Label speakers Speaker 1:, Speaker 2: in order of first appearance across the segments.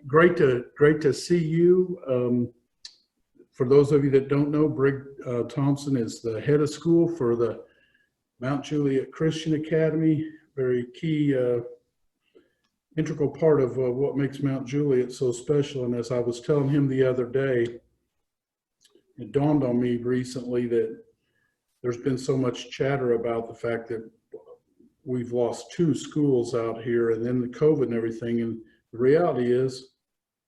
Speaker 1: Great to see you. For those of you that don't know, Brigg Thompson is the head of school for the Mount Juliet Christian Academy. Very key, integral part of what makes Mount Juliet so special. And as I was telling him the other day, it dawned on me recently that there's been so much chatter about the fact that we've lost 2 schools out here, and then the COVID and everything. And the reality is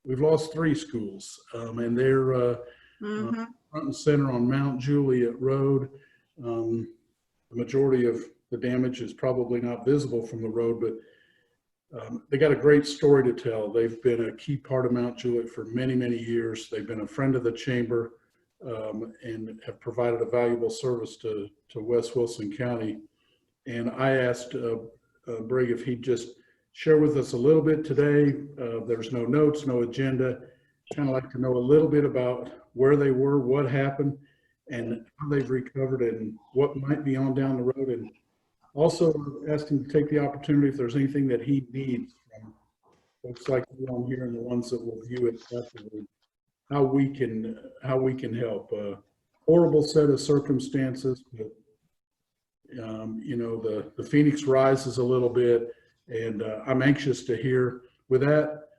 Speaker 1: we've lost 3 schools, and they're front and center on Mount Juliet Road. The majority of the damage is probably not visible from the road, but they got a great story to tell. They've been a key part of Mount Juliet for many, many years. They've been a friend of the chamber and have provided a valuable service to West Wilson County. And I asked Brigg if he'd just share with us a little bit today. There's no notes, no agenda. Kind of like to know a little bit about where they were, what happened, and how they've recovered, and what might be on down the road. And also asked him to take the opportunity if there's anything that he needs from folks like you on here and the ones that will view it afterward, how we can help. Horrible set of circumstances, but you know, the Phoenix rises a little bit, and I'm anxious to hear. With that,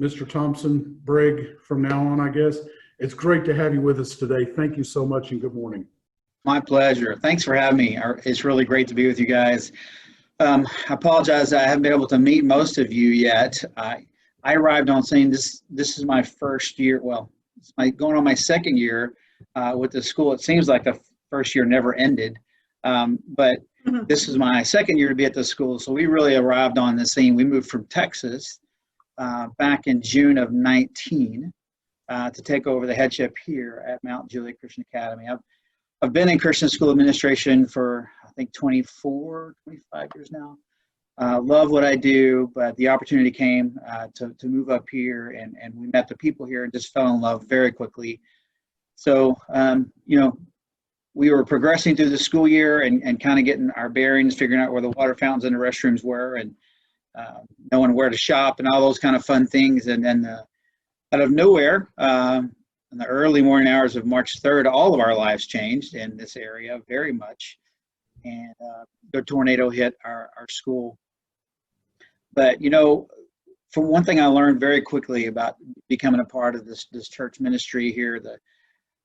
Speaker 1: Mr. Thompson, Brigg, from now on, I guess, it's great to have you with us today. Thank you so much, and good morning.
Speaker 2: My pleasure. Thanks for having me. It's really great to be with you guys. I apologize I haven't been able to meet most of you yet. I arrived on scene. This is my first year. Well, it's going on my second year with the school. It seems like the first year never ended, but this is my second year to be at the school. So we really arrived on the scene. We moved from Texas back in June of 19 to take over the headship here at Mount Juliet Christian Academy. I've been in Christian school administration for, I think, 25 years now. Love what I do, but the opportunity came to move up here, and we met the people here and just fell in love very quickly. So, you know, we were progressing through the school year and kind of getting our bearings, figuring out where the water fountains and the restrooms were, and knowing where to shop and all those kind of fun things. And then out of nowhere, in the early morning hours of March 3rd, all of our lives changed in this area very much. And the tornado hit our school. But, you know, for one thing I learned very quickly about becoming a part of this church ministry here,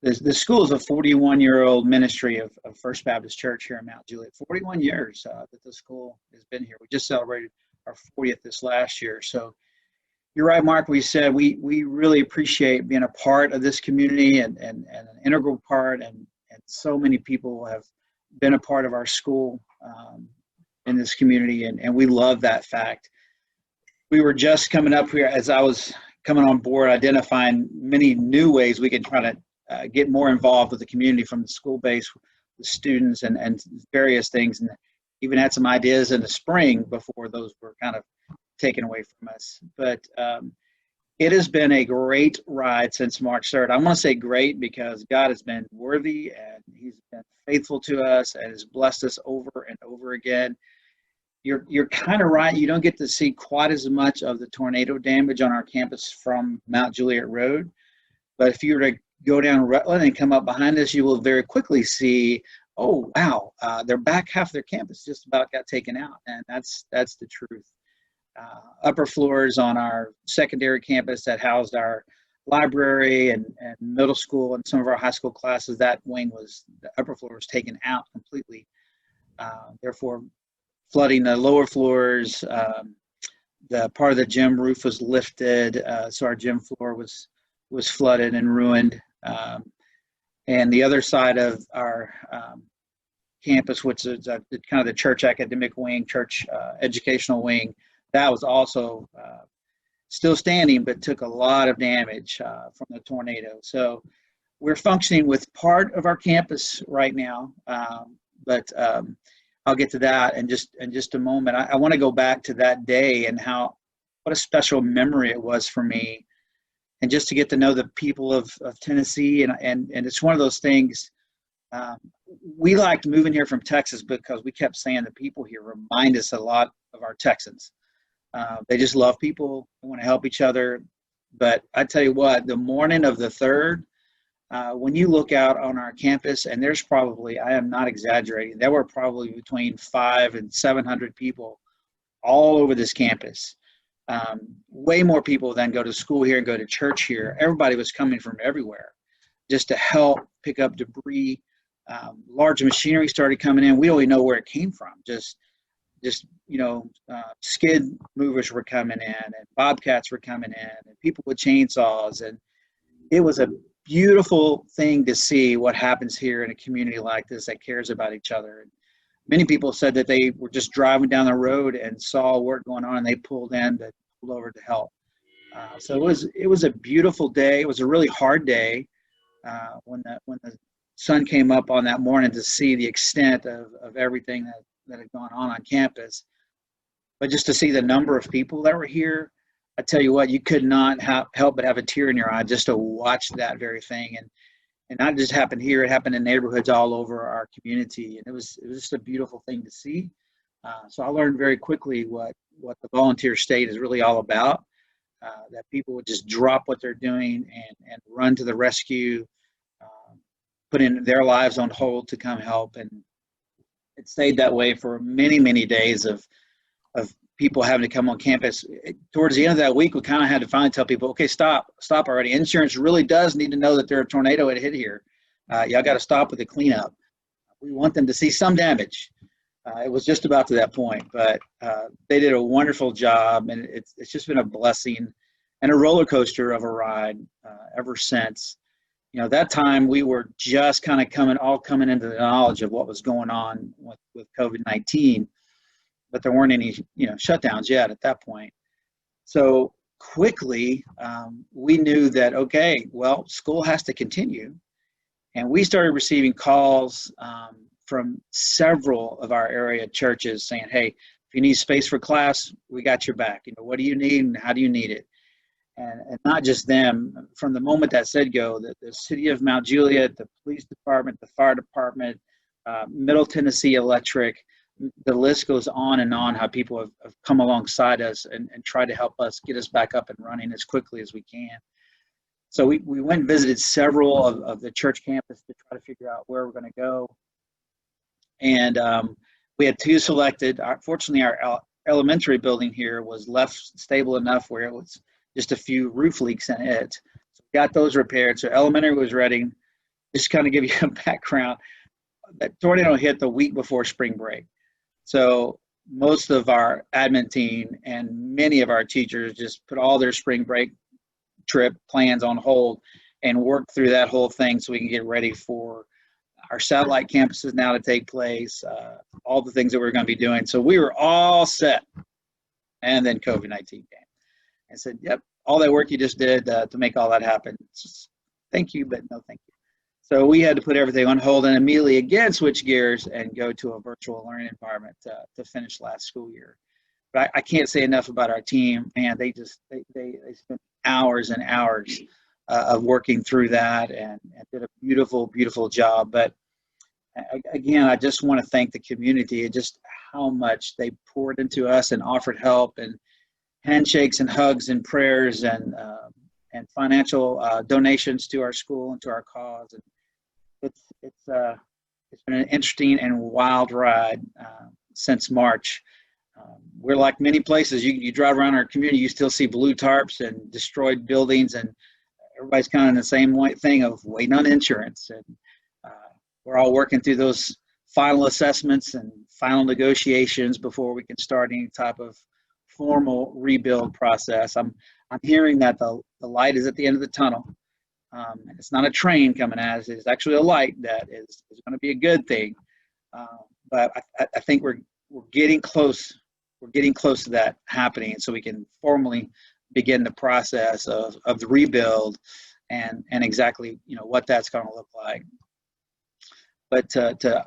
Speaker 2: the school is a 41-year-old ministry of First Baptist Church here in Mount Juliet. 41 years that the school has been here. We just celebrated our 40th this last year. So you're right, Mark. We said we really appreciate being a part of this community and an integral part, and so many people have been a part of our school in this community, and we love that fact. We were just coming up here as I was coming on board, identifying many new ways we could try to get more involved with the community from the school base, with students and various things, and even had some ideas in the spring before those were kind of taken away from us. But it has been a great ride since March 3rd. I want to say great because God has been worthy, and he's been faithful to us and has blessed us over and over again. You're kind of right. You don't get to see quite as much of the tornado damage on our campus from Mount Juliet Road. But if you were to go down Rutland and come up behind us, you will very quickly see, oh, wow, their back half of their campus just about got taken out. And that's the truth. Upper floors on our secondary campus that housed our library and middle school and some of our high school classes, that wing the upper floor was taken out completely. Therefore, flooding the lower floors. The part of the gym roof was lifted, so our gym floor was flooded and ruined. And the other side of our campus, which is kind of the church academic wing, church educational wing, that was also still standing, but took a lot of damage from the tornado. So we're functioning with part of our campus right now, but I'll get to that in just a moment. I want to go back to that day and what a special memory it was for me, and just to get to know the people of Tennessee. And it's one of those things. We liked moving here from Texas because we kept saying the people here remind us a lot of our Texans. They just love people. They want to help each other. But I tell you what, the morning of the 3rd, when you look out on our campus, and there's probably, I am not exaggerating, there were probably between 500 and 700 people all over this campus. Way more people than go to school here and go to church here. Everybody was coming from everywhere just to help pick up debris. Large machinery started coming in. We don't even know where it came from. Just skid movers were coming in, and bobcats were coming in, and people with chainsaws. And it was a beautiful thing to see what happens here in a community like this that cares about each other. And many people said that they were just driving down the road and saw work going on, and they pulled over to help. So it was a beautiful day. It was a really hard day when the sun came up on that morning to see the extent of everything that had gone on campus. But just to see the number of people that were here, I tell you what, you could not help but have a tear in your eye just to watch that very thing. And not just happened here, it happened in neighborhoods all over our community. And it was just a beautiful thing to see. So I learned very quickly what the volunteer state is really all about, that people would just drop what they're doing and run to the rescue, putting their lives on hold to come help. And it stayed that way for many, many days of people having to come on campus. Towards the end of that week, we kind of had to finally tell people, okay, stop already. Insurance really does need to know that a tornado had hit here. Y'all got to stop with the cleanup. We want them to see some damage. It was just about to that point, but they did a wonderful job, and it's just been a blessing and a roller coaster of a ride ever since. That time we were just kind of coming into the knowledge of what was going on with COVID-19, but there weren't any, shutdowns yet at that point. So quickly, we knew that, okay, well, school has to continue. And we started receiving calls from several of our area churches saying, hey, if you need space for class, we got your back. What do you need and how do you need it? And not just them. From the moment that said go, the city of Mount Juliet, the police department, the fire department, Middle Tennessee Electric, the list goes on and on, how people have come alongside us and tried to help us get us back up and running as quickly as we can. So we went and visited several of the church campus to try to figure out where we're going to go. And we had 2 selected. Fortunately, our elementary building here was left stable enough where it was just a few roof leaks in it. So we got those repaired. So elementary was ready. Just kind of give you a background, that tornado hit the week before spring break. So most of our admin team and many of our teachers just put all their spring break trip plans on hold and worked through that whole thing so we can get ready for our satellite campuses now to take place, all the things that we're going to be doing. So we were all set. And then COVID-19 came. I said, yep, all that work you just did to make all that happen. Just, thank you, but no thank you. So we had to put everything on hold and immediately again switch gears and go to a virtual learning environment to finish last school year. But I can't say enough about our team. Man, they spent hours and hours of working through that and did a beautiful, beautiful job. But again, I just want to thank the community and just how much they poured into us and offered help and handshakes and hugs and prayers and financial donations to our school and to our cause. And it's been an interesting and wild ride since March. We're like many places. You drive around our community, you still see blue tarps and destroyed buildings, and everybody's kind of in the same thing of waiting on insurance. And we're all working through those final assessments and final negotiations before we can start any type of formal rebuild process. I'm hearing that the light is at the end of the tunnel. And it's not a train coming at us. It's actually a light that is going to be a good thing. But I think we're getting close. We're getting close to that happening, so we can formally begin the process of the rebuild and exactly what that's going to look like. But to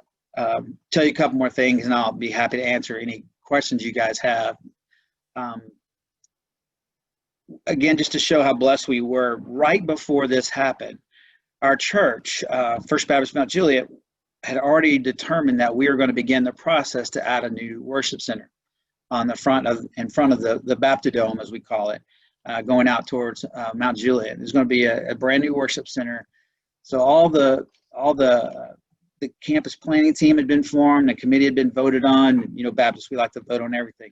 Speaker 2: tell you a couple more things, and I'll be happy to answer any questions you guys have. Again, just to show how blessed we were, right before this happened, our church, First Baptist Mount Juliet, had already determined that we were going to begin the process to add a new worship center. on in front of the Baptidome, as we call it, going out towards Mount Juliet. There's going to be a brand new worship center. So all the campus planning team had been formed, the committee had been voted on. You know, Baptists, we like to vote on everything.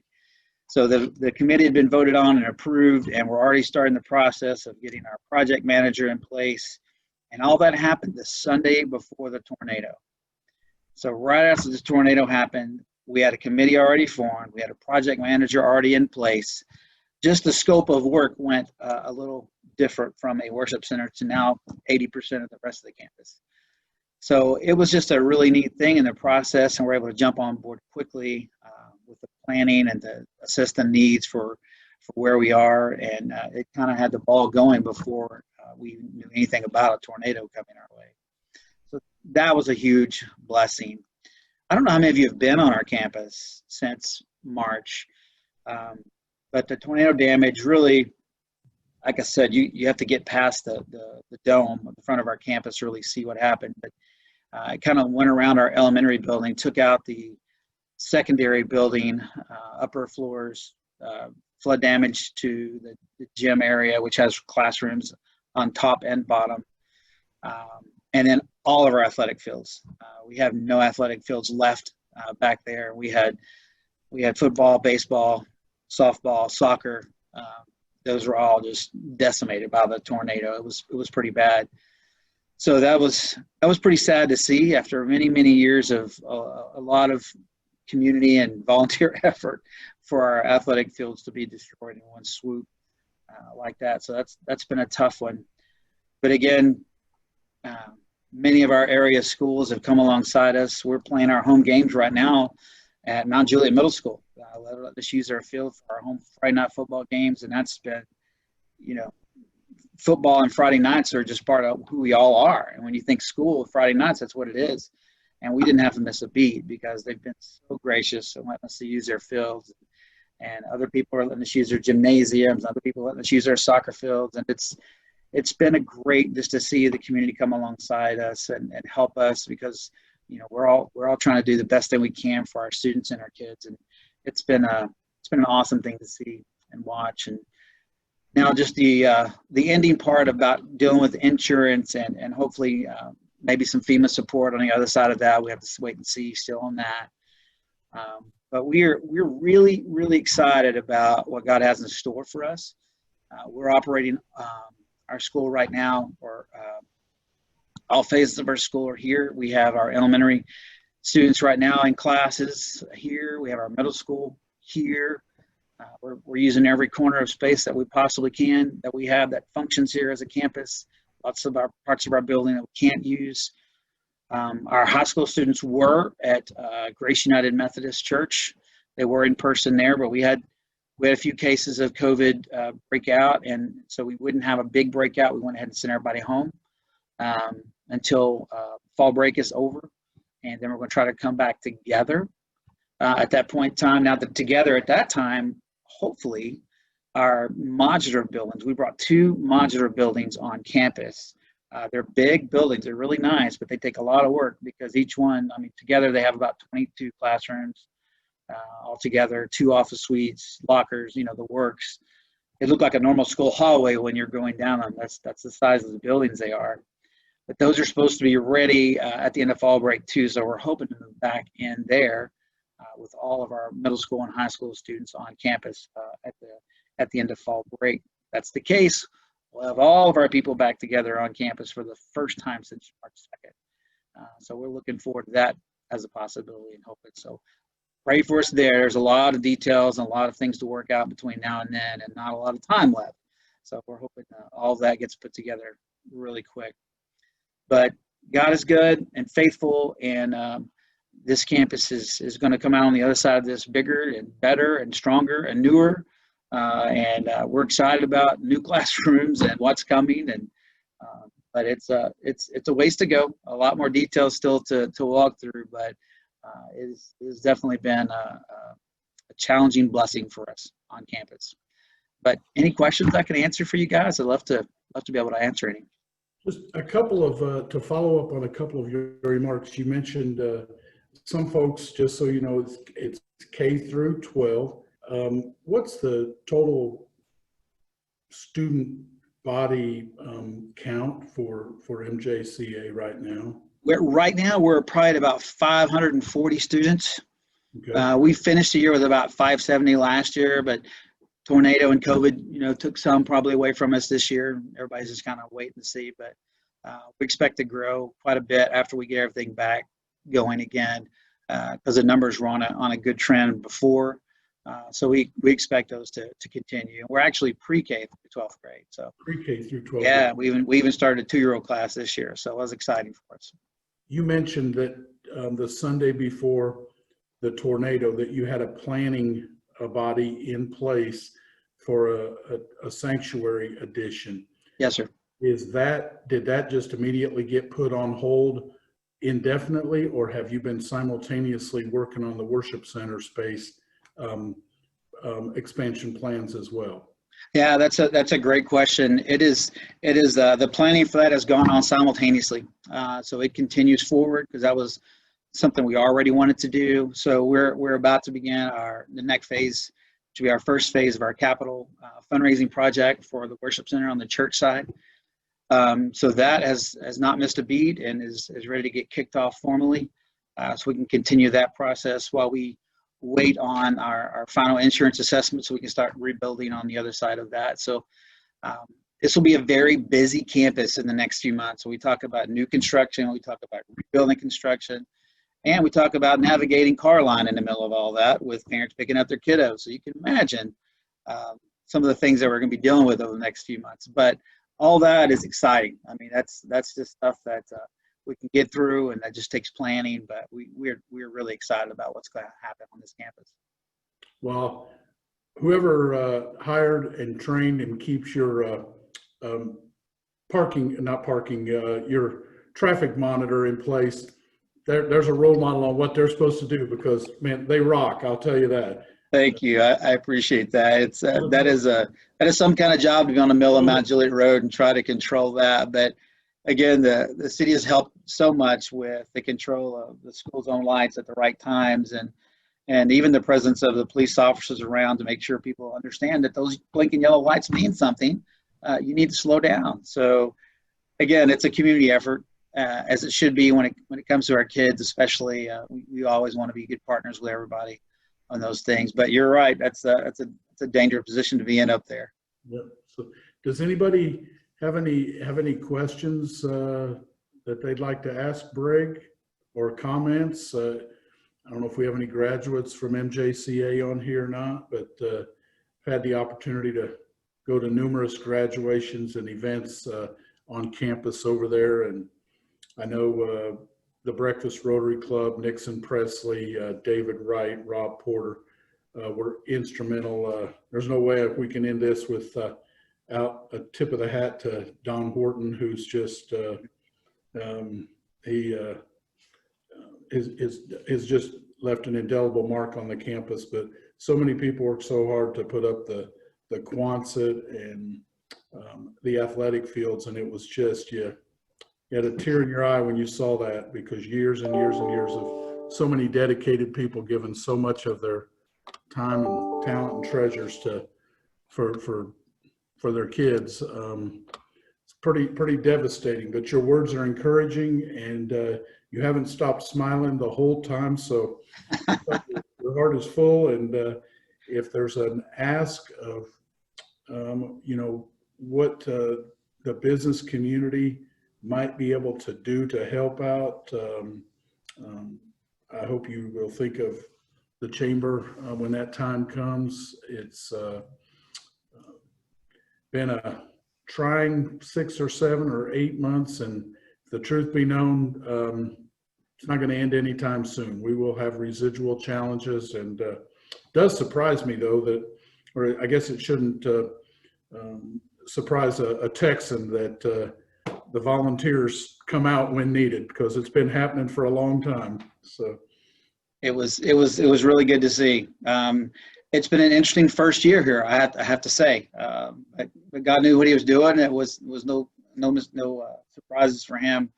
Speaker 2: So the committee had been voted on and approved, and we're already starting the process of getting our project manager in place. And all that happened the Sunday before the tornado. So right after this tornado happened, we had a committee already formed. We had a project manager already in place. Just the scope of work went a little different from a worship center to now 80% of the rest of the campus. So it was just a really neat thing in the process, and we're able to jump on board quickly with the planning and to assess the needs for where we are. And it kind of had the ball going before we knew anything about a tornado coming our way. So that was a huge blessing. I don't know how many of you have been on our campus since March, but the tornado damage really, like I said, you have to get past the dome at the front of our campus to really see what happened. But I kind of went around our elementary building, took out the secondary building, upper floors, flood damage to the gym area, which has classrooms on top and bottom, and then all of our athletic fields. We have no athletic fields left back there. We had football, baseball, softball, soccer. Those were all just decimated by the tornado. It was pretty bad. So that was pretty sad to see after many years of a lot of community and volunteer effort for our athletic fields to be destroyed in one swoop like that. So that's been a tough one. But again, many of our area schools have come alongside us. We're playing our home games right now at Mount Juliet Middle School. Let us use our field for our home Friday night football games, and that's been, football and Friday nights are just part of who we all are. And when you think school, Friday nights, that's what it is. And we didn't have to miss a beat because they've been so gracious and letting us to use their fields. And other people are letting us use their gymnasiums. Other people are letting us use their soccer fields. And it's been a great just to see the community come alongside us and help us because, we're all trying to do the best thing we can for our students and our kids. And it's been an awesome thing to see and watch. And now just the ending part about dealing with insurance and hopefully maybe some FEMA support on the other side of that. We have to wait and see still on that. But we're really, really excited about what God has in store for us. We're operating our school right now, or all phases of our school are here. We have our elementary students right now in classes here. We have our middle school here. We're using every corner of space that we possibly can, that we have that functions here as a campus. Lots of our parts of our building that we can't use. Our high school students were at Grace United Methodist Church. They were in person there, but we had a few cases of COVID breakout, and so we wouldn't have a big breakout. We went ahead and sent everybody home until fall break is over, and then we're going to try to come back together at that point in time. Now, together at that time, hopefully, our modular buildings. We brought 2 modular buildings on campus. They're big buildings. They're really nice, but they take a lot of work because each one, together they have about 22 classrooms altogether, 2 office suites, lockers, the works. It looked like a normal school hallway when you're going down them. That's the size of the buildings they are. But those are supposed to be ready at the end of fall break too. So we're hoping to move back in there with all of our middle school and high school students on campus at the end of fall break. If that's the case, we'll have all of our people back together on campus for the first time since March 2nd. So we're looking forward to that as a possibility and hoping. So pray for us there. There's a lot of details and a lot of things to work out between now and then, and not a lot of time left. So we're hoping all of that gets put together really quick. But God is good and faithful, and this campus is going to come out on the other side of this bigger and better and stronger and newer. And we're excited about new classrooms and what's coming. And but it's a ways to go. A lot more details still to walk through, but it's definitely been a challenging blessing for us on campus. But any questions I can answer for you guys? I'd love to be able to answer any.
Speaker 1: Just a couple of, to follow up on a couple of your remarks, you mentioned some folks, just so you know, it's K through 12. What's the total student body count for MJCA right now?
Speaker 2: Right now, we're probably at about 540 students.
Speaker 1: Okay.
Speaker 2: We finished the year with about 570 last year, but tornado and COVID, took some probably away from us this year. Everybody's just kind of waiting to see, but we expect to grow quite a bit after we get everything back going again, because the numbers were on a good trend before. So we expect those to continue. We're actually pre-K through 12th grade. So
Speaker 1: Pre-K through 12th.
Speaker 2: Yeah, we even started a 2-year-old class this year, so it was exciting for us.
Speaker 1: You mentioned that the Sunday before the tornado that you had a planning body in place for a sanctuary addition.
Speaker 2: Yes, sir.
Speaker 1: Did that just immediately get put on hold indefinitely, or have you been simultaneously working on the worship center space expansion plans as well?
Speaker 2: Yeah, that's a great question. It is the planning for that has gone on simultaneously. So it continues forward because that was something we already wanted to do. So we're about to begin the next phase, which will be our first phase of our capital fundraising project for the worship center on the church side. So that has not missed a beat and is ready to get kicked off formally. So we can continue that process while we wait on our final insurance assessment so we can start rebuilding on the other side of that. So this will be a very busy campus in the next few months. So we talk about new construction, we talk about rebuilding construction, and we talk about navigating car line in the middle of all that with parents picking up their kiddos. So you can imagine some of the things that we're going to be dealing with over the next few months. But all that is exciting. I mean, that's just stuff that we can get through, and that just takes planning. But we're really excited about what's going to happen on this campus.
Speaker 1: Well, whoever hired and trained and keeps your your traffic monitor in place, there's a role model on what they're supposed to do, because man, they rock. I'll tell you that.
Speaker 2: Thank you. I appreciate that. It's that is some kind of job to be on the middle of Mount Juliet Road and try to control that. But again, the city has helped so much with the control of the school's own lights at the right times, and even the presence of the police officers around to make sure people understand that those blinking yellow lights mean something. You need to slow down. So again, it's a community effort, as it should be when it comes to our kids, especially. We always want to be good partners with everybody on those things. But you're right. That's a dangerous position to be in up there.
Speaker 1: Yep. So does anybody have any questions that they'd like to ask Brigg, or comments? I don't know if we have any graduates from MJCA on here or not, but I've had the opportunity to go to numerous graduations and events on campus over there. And I know the Breakfast Rotary Club, Nixon Presley, David Wright, Rob Porter were instrumental. There's no way we can end this with out a tip of the hat to Don Horton, who's just is just left an indelible mark on the campus. But so many people work so hard to put up the Quonset and the athletic fields, and it was just you had a tear in your eye when you saw that, because years and years and years of so many dedicated people giving so much of their time and talent and treasures for their kids. It's pretty devastating, but your words are encouraging, and you haven't stopped smiling the whole time. So your heart is full. And if there's an ask of, what the business community might be able to do to help out, I hope you will think of the chamber when that time comes. It's been a trying 6 or 7 or 8 months, and if the truth be known, it's not going to end anytime soon. We will have residual challenges, and it does surprise me, though, that, or I guess it shouldn't surprise a Texan, that the volunteers come out when needed, because it's been happening for a long time. So
Speaker 2: it was really good to see. It's been an interesting first year here, I have to say. But God knew what He was doing. It was no surprises for Him.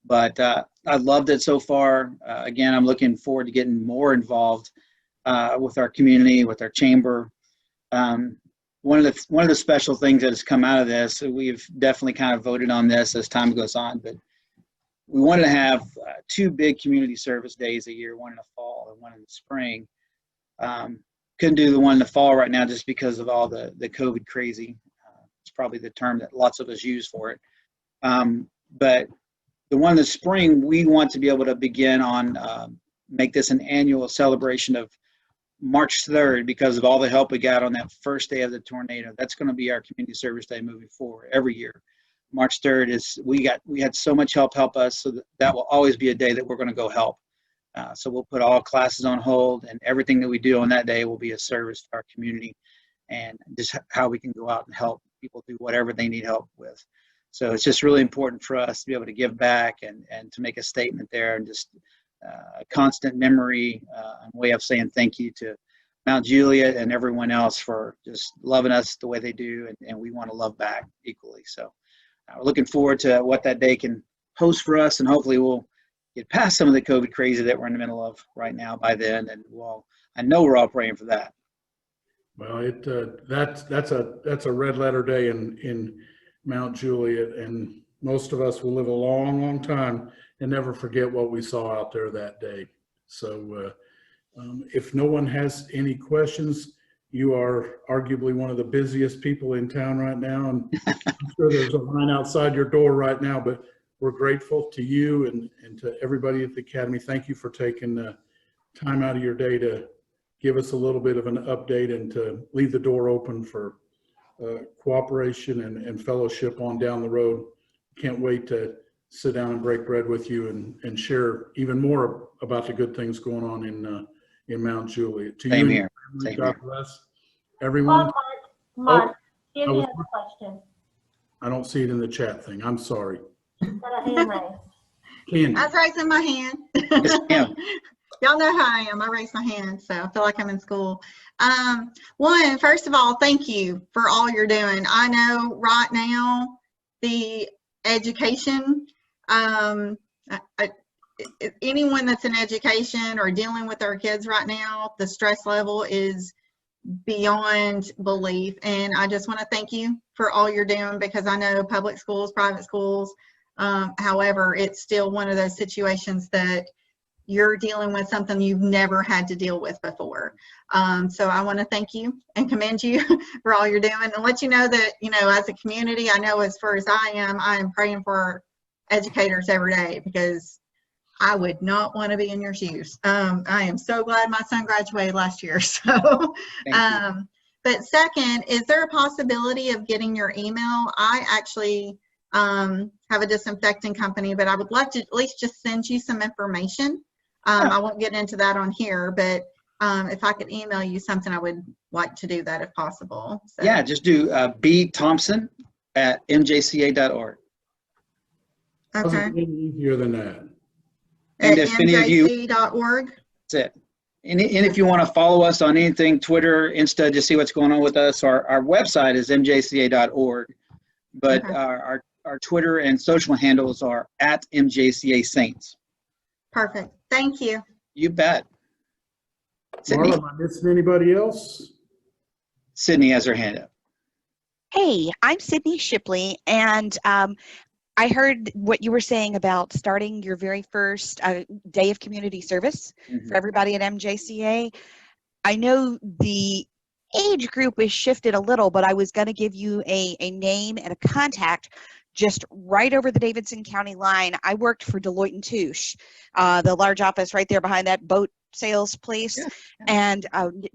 Speaker 2: But I loved it so far. Again, I'm looking forward to getting more involved with our community, with our chamber. One of the special things that has come out of this, we've definitely kind of voted on this as time goes on, but we wanted to have 2 big community service days a year, one in the fall and one in the spring. Couldn't do the one in the fall right now just because of all the COVID crazy. It's probably the term that lots of us use for it. But the one in the spring, we want to be able to begin on, make this an annual celebration of March 3rd, because of all the help we got on that first day of the tornado. That's going to be our community service day moving forward every year. March 3rd is, we had so much help us, so that will always be a day that we're going to go help. So we'll put all classes on hold, and everything that we do on that day will be a service to our community, and just how we can go out and help people do whatever they need help with. So it's just really important for us to be able to give back and to make a statement there, and just a constant memory and way of saying thank you to Mount Juliet and everyone else for just loving us the way they do, and we want to love back equally. So we're looking forward to what that day can host for us, and hopefully we'll get past some of the COVID crazy that we're in the middle of right now by then, and I know we're all praying for that.
Speaker 1: Well, that's a red letter day in Mount Juliet, and most of us will live a long, long time and never forget what we saw out there that day. So if no one has any questions, you are arguably one of the busiest people in town right now, and I'm sure there's a line outside your door right now, but we're grateful to you and to everybody at the Academy. Thank you for taking the time out of your day to give us a little bit of an update and to leave the door open for cooperation and fellowship on down the road. Can't wait to sit down and break bread with you and share even more about the good things going on in Mount Juliet. To
Speaker 2: Same
Speaker 1: you,
Speaker 2: here.
Speaker 1: God bless everyone.
Speaker 3: Mark, Jimmy has a question.
Speaker 1: I don't see it in the chat thing. I'm sorry.
Speaker 3: Got a hand raised.
Speaker 1: Candy.
Speaker 4: I was raising my hand.
Speaker 2: Yes,
Speaker 4: Y'all know how I am. I raise my hand, so I feel like I'm in school. First of all, thank you for all you're doing. I know right now the education, anyone that's in education or dealing with our kids right now, the stress level is beyond belief. And I just want to thank you for all you're doing, because I know public schools, private schools, however, it's still one of those situations that you're dealing with something you've never had to deal with before. So I want to thank you and commend you for all you're doing, and let you know that, as a community, I know as far as I am praying for educators every day, because I would not want to be in your shoes. I am so glad my son graduated last year. So, but second, is there a possibility of getting your email? I actually have a disinfecting company, but I would love to at least just send you some information. I won't get into that on here, but if I could email you something, I would like to do that if possible. So.
Speaker 2: Yeah, just do Brigg Thompson at mjca.org.
Speaker 4: Okay.
Speaker 1: Doesn't get easier than that.
Speaker 4: At
Speaker 2: And if any of you,
Speaker 4: mjc.org.
Speaker 2: that's it. And if you want to follow us on anything, Twitter, Insta, just see what's going on with us, our website is mjca.org, but
Speaker 4: Okay.
Speaker 2: our Twitter and social handles are at MJCA Saints.
Speaker 4: Perfect. Thank you.
Speaker 2: You bet. Sydney.
Speaker 1: Marla, am I missing anybody else?
Speaker 2: Sydney has her hand up.
Speaker 5: Hey, I'm Sydney Shipley, and I heard what you were saying about starting your very first day of community service for everybody at MJCA. I know the age group is shifted a little, but I was going to give you a name and a contact just right over the Davidson County line. I worked for Deloitte & Touche, the large office right there behind that boat sales place. Yeah. And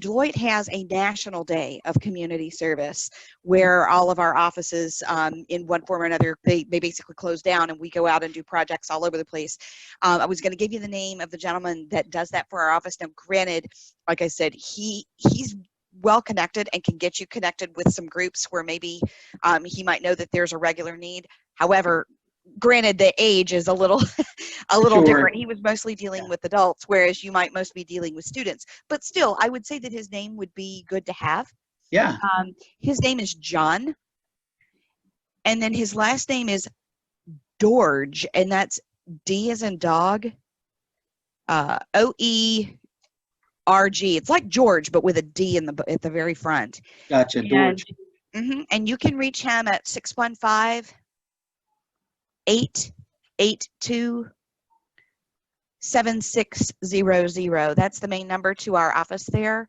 Speaker 5: Deloitte has a national day of community service where all of our offices in one form or another, they basically close down and we go out and do projects all over the place. I was going to give you the name of the gentleman that does that for our office. Now, granted, like I said, he's well connected and can get you connected with some groups where maybe he might know that there's a regular need. However, granted, the age is a little
Speaker 2: Sure.
Speaker 5: different. He was mostly dealing with adults, whereas you might mostly be dealing with students. But still, I would say that his name would be good to have.
Speaker 2: Yeah.
Speaker 5: His name is John, and then his last name is Dorge, and that's D as in dog, RG. It's like George, but with a D in at the very front.
Speaker 2: Gotcha, George.
Speaker 5: And you can reach him at 615-882-7600. That's the main number to our office there.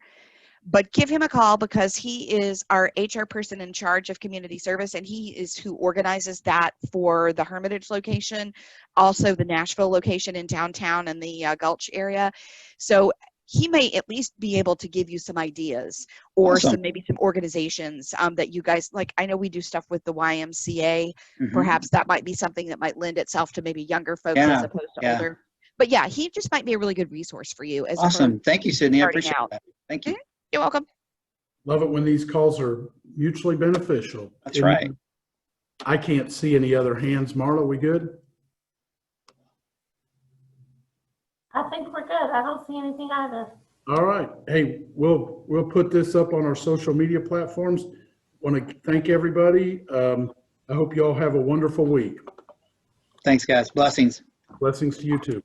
Speaker 5: But give him a call because he is our HR person in charge of community service, and he is who organizes that for the Hermitage location, also the Nashville location in downtown and the Gulch area. So he may at least be able to give you some ideas or
Speaker 2: Awesome.
Speaker 5: maybe some organizations that you guys, like I know we do stuff with the YMCA.
Speaker 2: Mhm.
Speaker 5: Perhaps that might be something that might lend itself to maybe younger folks
Speaker 2: Yeah,
Speaker 5: as opposed to
Speaker 2: yeah.
Speaker 5: older. But yeah, he just might be a really good resource for you. As
Speaker 2: Awesome. Thank you, Sydney. I
Speaker 5: starting
Speaker 2: appreciate
Speaker 5: out.
Speaker 2: that. Thank you.
Speaker 5: You're welcome.
Speaker 1: Love it when these calls are mutually beneficial.
Speaker 2: That's right.
Speaker 1: I can't see any other hands. Marla, we good?
Speaker 3: I think we're good. I don't see anything either.
Speaker 1: All right. Hey, we'll put this up on our social media platforms. Want to thank everybody. I hope you all have a wonderful week.
Speaker 2: Thanks, guys. Blessings.
Speaker 1: Blessings to you too.